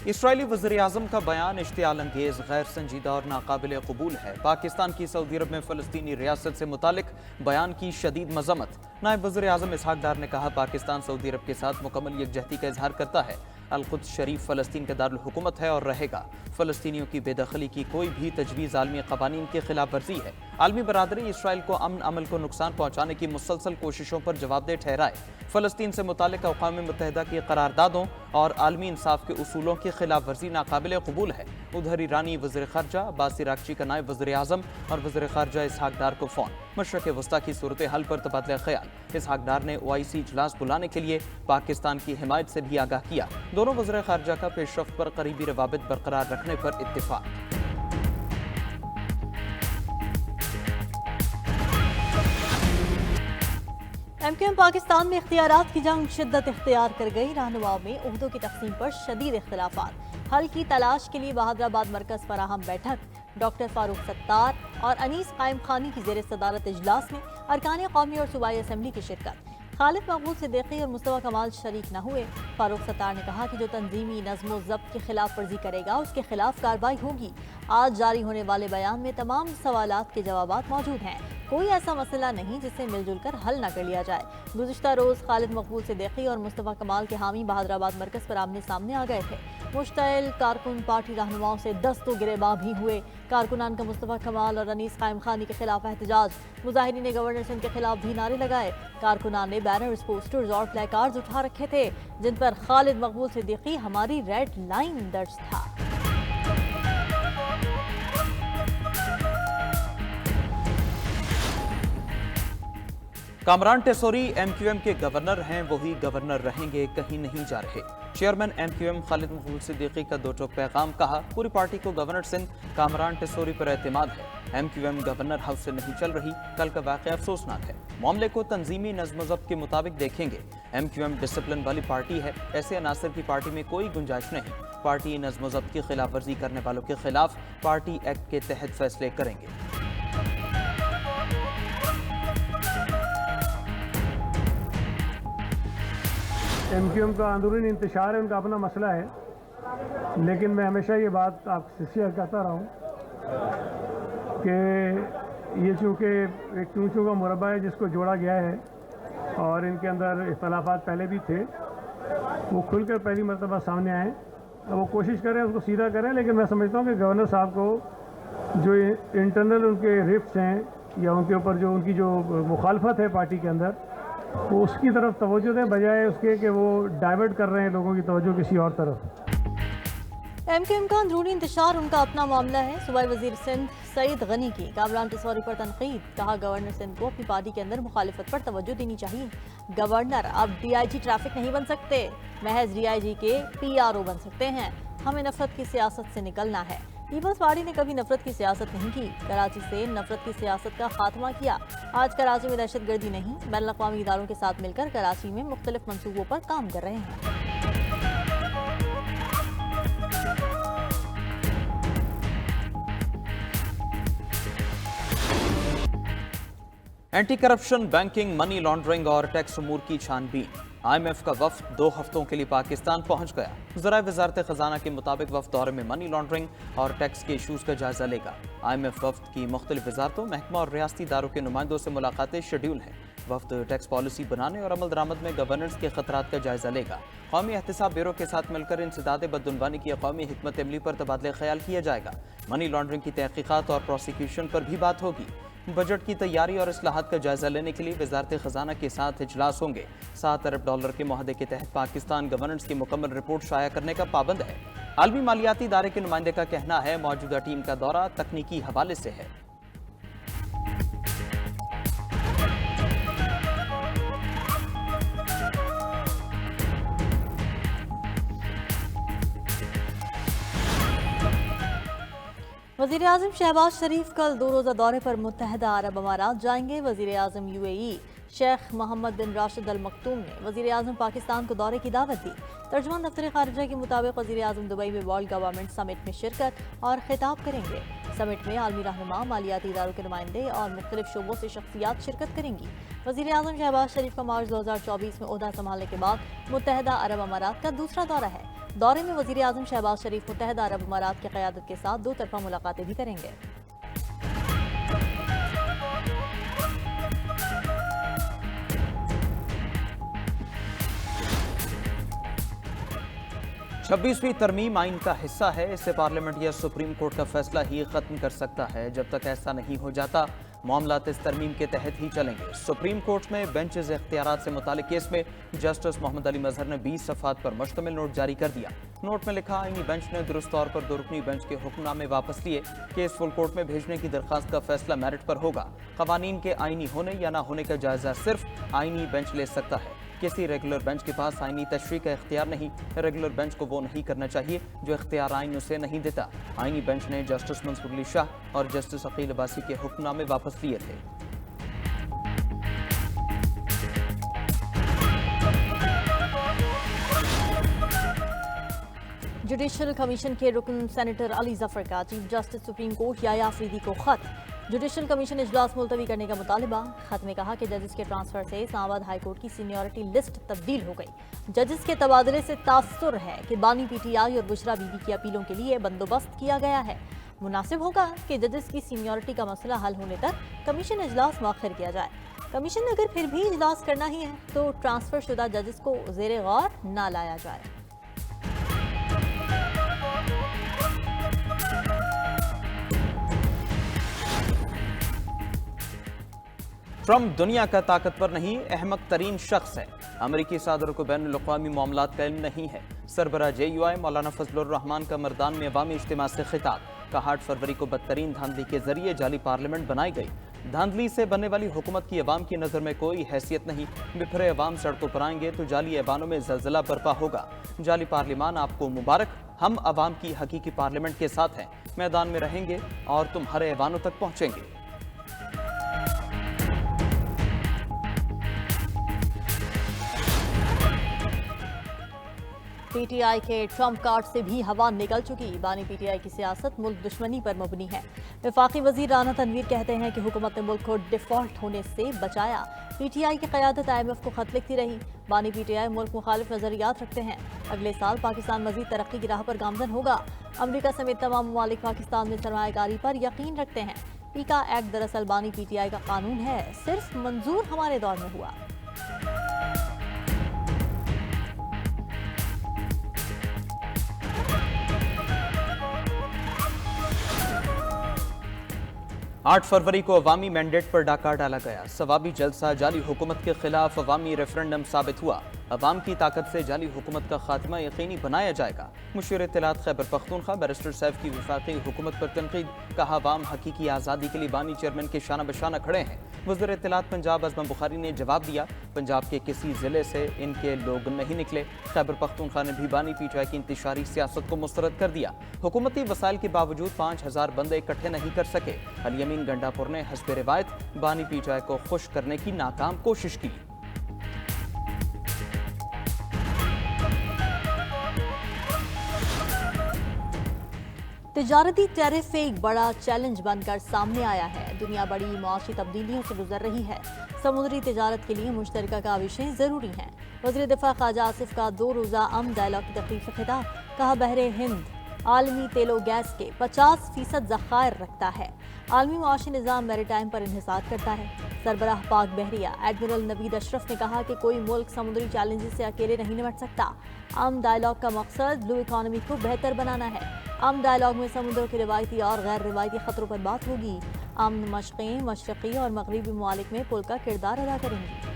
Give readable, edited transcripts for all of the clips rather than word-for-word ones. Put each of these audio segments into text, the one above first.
اسرائیلی وزیراعظم کا بیان اشتعال انگیز، غیر سنجیدہ اور ناقابل قبول ہے۔ پاکستان کی سعودی عرب میں فلسطینی ریاست سے متعلق بیان کی شدید مذمت۔ نائب وزیر اعظم اسحاق ڈار نے کہا، پاکستان سعودی عرب کے ساتھ مکمل یکجہتی کا اظہار کرتا ہے۔ القدس شریف فلسطین کا دارالحکومت ہے اور رہے گا۔ فلسطینیوں کی بے دخلی کی کوئی بھی تجویز عالمی قوانین کی خلاف ورزی ہے۔ عالمی برادری اسرائیل کو امن عمل کو نقصان پہنچانے کی مسلسل کوششوں پر جواب دہ ٹھہرائے۔ فلسطین سے متعلق اقوام متحدہ کی قراردادوں اور عالمی انصاف کے اصولوں کی خلاف ورزی ناقابل قبول ہے۔ ادھر ایرانی وزیر خارجہ عباس عراقچی کا نائب وزیر اعظم اور وزیر خارجہ اسحاق ڈار کو فون۔ مشرق وسطیٰ کی صورتحال پر تبادلہ خیال۔ اسحاق ڈار نے OIC اجلاس بلانے کے لیے پاکستان کی حمایت سے بھی آگاہ کیا۔ دونوں وزیر خارجہ کا پیش رفت پر قریبی روابط برقرار رکھنے پر اتفاق۔ MQM پاکستان میں اختیارات کی جنگ شدت اختیار کر گئی۔ رہنماؤں میں عہدوں کی تقسیم پر شدید اختلافات۔ حل کی تلاش کے لیے بہادرآباد مرکز فراہم بیٹھک۔ ڈاکٹر فاروق ستار اور انیس قائم خانی کی زیر صدارت اجلاس میں ارکان قومی اور صوبائی اسمبلی کی شرکت۔ خالد مقبول صدیقی اور مصطفیٰ کمال شریک نہ ہوئے۔ فاروق ستار نے کہا کہ جو تنظیمی نظم و ضبط کی خلاف ورزی کرے گا اس کے خلاف کارروائی ہوگی۔ آج جاری ہونے والے بیان میں تمام سوالات کے جوابات موجود ہیں۔ کوئی ایسا مسئلہ نہیں جس سے مل جل کر حل نہ کر لیا جائے۔ گزشتہ روز خالد مقبول صدیقی اور مصطفیٰ کمال کے حامی بہادرآباد مرکز پر آمنے سامنے آ گئے تھے۔ مشتعل کارکن پارٹی رہنماؤں سے دست و گریباں بھی ہوئے۔ کارکنان کا مصطفیٰ کمال اور انیس قائم خانی کے خلاف احتجاج۔ مظاہرین نے گورنر سندھ کے خلاف بھی نعرے لگائے۔ کارکنان نے بینرز، پوسٹرز اور پلے کارڈز اٹھا رکھے تھے جن پر خالد مقبول صدیقی ہماری ریڈ لائن درج تھا۔ کامران ٹیسوری MQM کے گورنر ہیں، وہی گورنر رہیں گے، کہیں نہیں جا رہے۔ چیئرمین MQM خالد مقبول صدیقی کا دو ٹوک پیغام، کہا پوری پارٹی کو گورنر سندھ کامران ٹیسوری پر اعتماد ہے۔ MQM گورنر ہاؤس سے نہیں چل رہی۔ کل کا واقعہ افسوسناک ہے۔ معاملے کو تنظیمی نظم و ضبط کے مطابق دیکھیں گے۔ MQM ڈسپلن والی پارٹی ہے، ایسے عناصر کی پارٹی میں کوئی گنجائش نہیں۔ پارٹی نظم و ضبط کی خلاف ورزی کرنے والوں کے خلاف پارٹی ایکٹ کے تحت فیصلے کریں گے۔ MQM کا اندرونی انتشار ہے، ان کا اپنا مسئلہ ہے، لیکن میں ہمیشہ یہ بات آپ سے شیئر کرتا رہا ہوں کہ یہ چونکہ ایک چونچوں کا مربع ہے جس کو جوڑا گیا ہے اور ان کے اندر اختلافات پہلے بھی تھے، وہ کھل کر پہلی مرتبہ سامنے آئیں۔ وہ کوشش کریں اس کو سیدھا کریں، لیکن میں سمجھتا ہوں کہ گورنر صاحب کو جو انٹرنل ان کے رفٹس ہیں یا ان کے اوپر جو ان کی جو مخالفت ہے پارٹی کے اندر، وہ اس کی طرف توجہ دیں بجائے اس کے کہ وہ ڈائیورٹ کر رہے ہیں لوگوں کی توجہ کسی اور طرف۔ MQM کا اندرونی انتشار ان کا اپنا معاملہ ہے۔ صوبائی وزیر سندھ سعید غنی کی کامران ٹیسوری پر تنقید، کہا گورنر سندھ کو اپنی پارٹی کے اندر مخالفت پر توجہ دینی چاہیے۔ گورنر اب DIG ٹریفک نہیں بن سکتے، محض DIG کے PRO بن سکتے ہیں۔ ہمیں نفرت کی سیاست سے نکلنا ہے۔ پیپلز پارٹی نے کبھی نفرت کی سیاست نہیں کی، کراچی سے نفرت کی سیاست کا خاتمہ کیا۔ آج کراچی میں دہشت گردی نہیں، بین الاقوامی اداروں کے ساتھ مل کر کراچی میں مختلف منصوبوں پر کام کر رہے ہیں۔ Anti corruption, banking, money laundering اور ٹیکس امور کی چھان بین۔ IMF کا وفد 2 ہفتوں کے لیے پاکستان پہنچ گیا۔ ذرائع وزارت خزانہ کے مطابق وفد دورے میں منی لانڈرنگ اور ٹیکس کے ایشوز کا جائزہ لے گا۔ IMF وفد کی مختلف وزارتوں، محکمہ اور ریاستی اداروں کے نمائندوں سے ملاقاتیں شیڈول ہیں۔ وفد ٹیکس پالیسی بنانے اور عمل درآمد میں گورننس کے خطرات کا جائزہ لے گا۔ قومی احتساب بیورو کے ساتھ مل کر انسداد بدعنوانی کی قومی حکمت عملی پر تبادلہ خیال کیا جائے گا۔ منی لانڈرنگ کی تحقیقات اور پروسیکیوشن پر بھی بات ہوگی۔ بجٹ کی تیاری اور اصلاحات کا جائزہ لینے کے لیے وزارت خزانہ کے ساتھ اجلاس ہوں گے۔ $7 ارب کے معاہدے کے تحت پاکستان گورننس کی مکمل رپورٹ شائع کرنے کا پابند ہے۔ عالمی مالیاتی ادارے کے نمائندے کا کہنا ہے موجودہ ٹیم کا دورہ تکنیکی حوالے سے ہے۔ وزیر اعظم شہباز شریف کل 2 روزہ دورے پر متحدہ عرب امارات جائیں گے۔ وزیر اعظم UAE شیخ محمد بن راشد ال مکتوم نے وزیر اعظم پاکستان کو دورے کی دعوت دی۔ ترجمان دفتر خارجہ کے مطابق وزیر اعظم دبئی میں ورلڈ گورنمنٹ سمٹ میں شرکت اور خطاب کریں گے۔ سمٹ میں عالمی رہنما، مالیاتی اداروں کے نمائندے اور مختلف شعبوں سے شخصیات شرکت کریں گی۔ وزیر اعظم شہباز شریف کا مارچ 2024 میں عہدہ سنبھالنے کے بعد متحدہ عرب امارات کا دوسرا دورہ ہے۔ दौरे में वजीर आजम शहबाज शरीफ मुत्तहदा अरब अमारात की क़यादत के साथ दो तरफा मुलाकातें भी करेंगे। छब्बीसवीं तरमीम आइन का हिस्सा है। इससे पार्लियामेंट या सुप्रीम कोर्ट का फैसला ही खत्म कर सकता है। जब तक ऐसा नहीं हो जाता मामलात इस तरमीम के तहत ही चलेंगे। सुप्रीम कोर्ट में बेंचेस इख्तियारात से मुतालिक केस में जस्टिस मोहम्मद अली मजहर ने 20 सफ़हात पर मुश्तमिल नोट जारी कर दिया। नोट में लिखा, आईनी बेंच ने दुरुस्त तौर पर दो रुकनी बेंच के हुक्मनामे वापस लिए। केस फुल कोर्ट में भेजने की दरख्वास्त का फैसला मेरिट पर होगा। कवानीन के आईनी होने या ना होने का जायजा सिर्फ आईनी बेंच ले सकता है। किसी रेगुलर बेंच के पास आईनी तशरीह का इख्तियार नहीं। रेगुलर बेंच को वो नहीं करना चाहिए जो इख्तियार आइन उसे नहीं देता। आईनी बेंच ने जस्टिस मंसूर अली शाह और जस्टिस अकील अब्बासी के हुक्मनामे वापस लिए थे। जुडिशल कमीशन के रुकन सेनेटर अली जफर का chief justice supreme court Yahya Afridi को खत। जुडिशल कमीशन इजलास मुलतवी करने का मुतालिबा। खत में कहा कि जजेस के ट्रांसफर से इस्लामाबाद हाई कोर्ट की सीनियरिटी लिस्ट तब्दील हो गई। जजेस के तबादले से तासुर है कि बानी पीटीआई और बुशरा बीबी की अपीलों के लिए बंदोबस्त किया गया है। मुनासिब होगा कि जजेस की सीनियरिटी का मसला हल होने तक कमीशन इजलास मौखर किया जाए। कमीशन ने अगर फिर भी इजलास करना ही है तो ट्रांसफर शुदा जजेस को ज़ेरे गौर न लाया जाए। ट्रंप दुनिया का ताकतवर नहीं, अहमक तरीन शख्स है। अमरीकी सदर को बैनुल-अक़वामी मामलात का इल्म नहीं है। सरबराह JUI मौलाना फजलुर रहमान का मर्दान में अवामी इज्तिमा से खिताब। कहा 8 फरवरी को बदतरीन धांधली के जरिए जाली पार्लियामेंट बनाई गई। धांधली से बनने वाली हुकूमत की अवाम की नज़र में कोई हैसियत नहीं। बिखरे अवाम सड़कों पर आएंगे तो जाली ऐवानों में जलजला बर्पा होगा। जाली पार्लियामान आपको मुबारक। हम अवाम की हकीकी पार्लियामेंट के साथ हैं। मैदान में रहेंगे और तुम्हारे ऐवानों तक पहुँचेंगे। पीटीआई के ट्रंप कार्ड से भी हवा निकल चुकी। बानी पीटीआई की सियासत मुल्क दुश्मनी पर मबनी है। वफाकी वजीर राना तनवीर कहते हैं कि हुकूमत ने मुल्क को डिफॉल्ट होने से बचाया। पीटीआई की क़यादत IMF को खत लिखती रही। बानी पीटीआई मुल्क मुखालिफ नजरियात रखते हैं। अगले साल पाकिस्तान मजीद तरक्की की राह पर गामजन होगा। अमरीका समेत तमाम ममालिक पाकिस्तान में सरमायाकारी पर यकीन रखते हैं। पीका एक्ट दरअसल बानी पीटीआई का कानून है, सिर्फ मंजूर हमारे दौर में हुआ। 8 फरवरी को अवामी मैंडेट पर डाका डाला गया। सवाबी जलसा जाली हुकूमत के खिलाफ अवामी रेफरेंडम साबित हुआ। अवाम की ताकत से जाली हुकूमत का खात्मा यकीनी बनाया जाएगा। मुशीर इत्तलात खैबर पख्तूनख्वा बैरिस्टर सैफ की वफाकी हुकूमत पर तनकीद। कहा अवाम हकीकी आज़ादी के लिए बानी चेयरमैन के शाना बशाना खड़े हैं। वज़ीर इत्तलात पंजाब अज़मा बुखारी ने जवाब दिया, पंजाब के किसी ज़िले से इनके लोग नहीं निकले। खैबर पख्तूनख्वा ने भी बानी पीटीआई की इंतशारी सियासत को मुस्तरद कर दिया। हुकूमती वसाइल के बावजूद 5000 बंदे इकट्ठे नहीं कर सके। अल-यमीन गंडापुर ने हस्बे रिवायत बानी पीटीआई को खुश करने की नाकाम कोशिश की। तिजारती टैरिफ एक बड़ा चैलेंज बनकर सामने आया है। दुनिया बड़ी मुआशी तब्दीलियों से गुजर रही है। समुद्री तिजारत के लिए मुश्तरका काविशें ज़रूरी हैं। वज़ीर दिफा ख्वाजा आसिफ का 2 रोज़ा ज़ायला की तकरीब से खिताब। कहा बहरे हिंद आलमी तेलो गैस के 50% ज़खायर रखता है। आलमी मुआशी निज़ाम मैरीटाइम पर इन्हिसार करता है। सरबराह पाक बहरिया एडमिरल नवीद अशरफ ने कहा कि कोई मुल्क समुद्री चैलेंजेस से अकेले नहीं निपट सकता। आम डायलॉग का मकसद ब्लू इकॉनमी को बेहतर बनाना है। आम डायलॉग में समुद्र के रिवायती और गैर रिवायती खतरों पर बात होगी। आम मशक़ें मशरक़ी और मगरबी ममालिक में पुल का किरदार अदा करेंगी।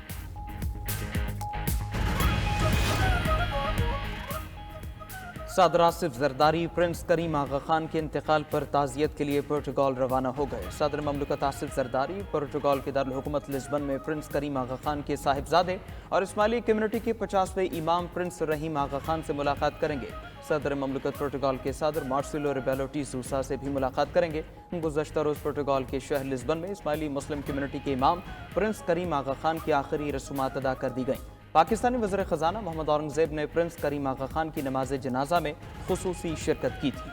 सदर आसिफ जरदारी प्रिंस करीम आगा खान के इंतकाल पर ताज़ियत के लिए पुर्तगाल रवाना हो गए। सदर ममलकत आसिफ जरदारी पुर्तगाल के दारुल हुकूमत लिस्बन में प्रिंस करीम आगा खान के साहिबजादे और इस्माइली कम्युनिटी के 50वें इमाम प्रिंस रहीम आगा खान से मुलाकात करेंगे। सदर ममलकत पुर्तगाल के सदर मार्सिलो रिबेलो डी सूसा से भी मुलाकात करेंगे। गुज़श्ता रोज़ पुर्तगाल के शहर लिस्बन में इस्माइली मुस्लिम कम्युनिटी के इमाम प्रिंस करीम आगा खान की आखिरी रसूमात अदा कर दी गई। पाकिस्तानी वज़ीर ख़ज़ाना मोहम्मद औरंगज़ेब ने प्रिंस करीम आगा खान की नमाज जनाजा में खुसूसी शिरकत की थी।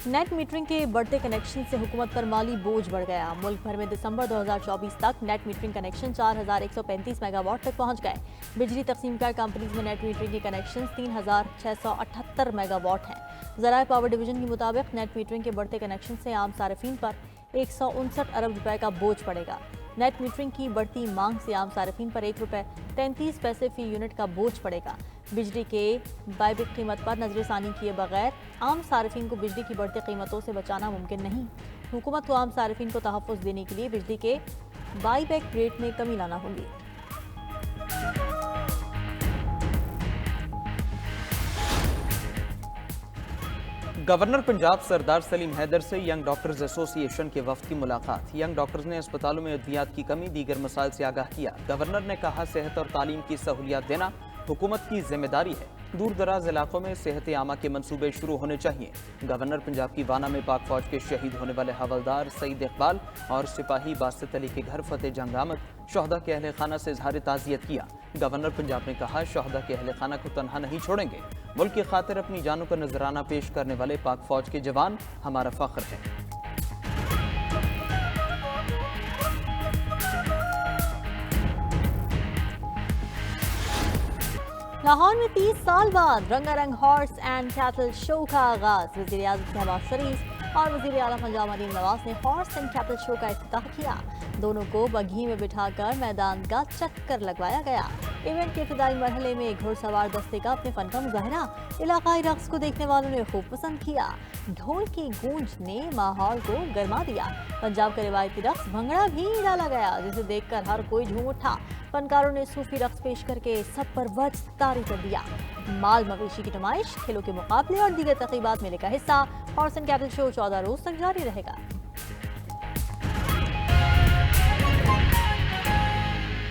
नेट मीटरिंग के बढ़ते कनेक्शन से हुकूमत पर माली बोझ बढ़ गया। मुल्क भर में दिसंबर 2024 तक नेट मीटरिंग कनेक्शन 4135 मेगावाट तक पहुंच गए। बिजली तकसीमकार कंपनीज में नेट मीटरिंग के कनेक्शन 3678 मेगावाट हैं। ज़राए पावर डिवीजन के मुताबिक नेट मीटरिंग के बढ़ते कनेक्शन से आम सार्फिन पर 159 अरब रुपए का बोझ पड़ेगा। नेट मीटरिंग की बढ़ती मांग से आम सार्फिन पर ₹1.33 फी यूनिट का बोझ पड़ेगा। बिजली के बायबिक कीमत पर नजरसानी किए बगैर आम सार्फिन को बिजली की बढ़ती कीमतों से बचाना मुमकिन नहीं। हुकूमत को आम सार्फिन को तहफ़्फ़ुज़ देने के लिए बिजली के बाईबैक रेट में कमी लाना होगी। गवर्नर पंजाब सरदार सलीम हैदर से यंग डॉक्टर्स एसोसिएशन के वफ्द की मुलाकात। यंग डॉक्टर्स ने अस्पतालों में अद्वियात की कमी, दीगर मसाइल से आगाह किया। गवर्नर ने कहा, सेहत और तालीम की सहूलियात देना हुकूमत की जिम्मेदारी है। दूर दराज इलाकों में सेहत आमा के मंसूबे शुरू होने चाहिए। गवर्नर पंजाब की वाना में पाक फौज के शहीद होने वाले हवलदार सईद इकबाल और सिपाही बासित अली के घर फतेह जंग आमद शहदा के अहले खाना से इजहार ताज़ियत किया। गवर्नर पंजाब ने कहा, शहदा के अहले खाना को तनहा नहीं छोड़ेंगे। मुल्क की खातिर अपनी जानों का नजराना पेश करने वाले पाक फौज के जवान हमारा फख्र है। लाहौर में 30 साल बाद रंगारंग हॉर्स एंड कैटल शो का आगाज। वज़ीर आज़म शहबाज शरीफ और वज़ीर आला पंजाब मरीम नवाज ने हॉर्स एंड कैटल शो का इफ्तिताह किया। दोनों को बग्घी में बिठाकर मैदान का चक्कर लगवाया गया। इवेंट के इब्तिदाई मरहले में घुड़सवार दस्ते का अपने फन का मुजाहरा इलाकाई रक्स को देखने वालों ने खूब पसंद किया। ढोल की गूंज ने माहौल को गर्मा दिया। पंजाब का रिवायती रक्स भंगड़ा भी डाला गया, जिसे देखकर हर कोई झूम उठा। फनकारों ने सूफी रक्स पेश करके सब पर वज तारी कर दिया। माल मवेशी की नुमाइश, खेलों के मुकाबले और दीगर तक़रीबात मेले का हिस्सा। हॉर्स एंड कैटल शो 14 रोज तक जारी रहेगा।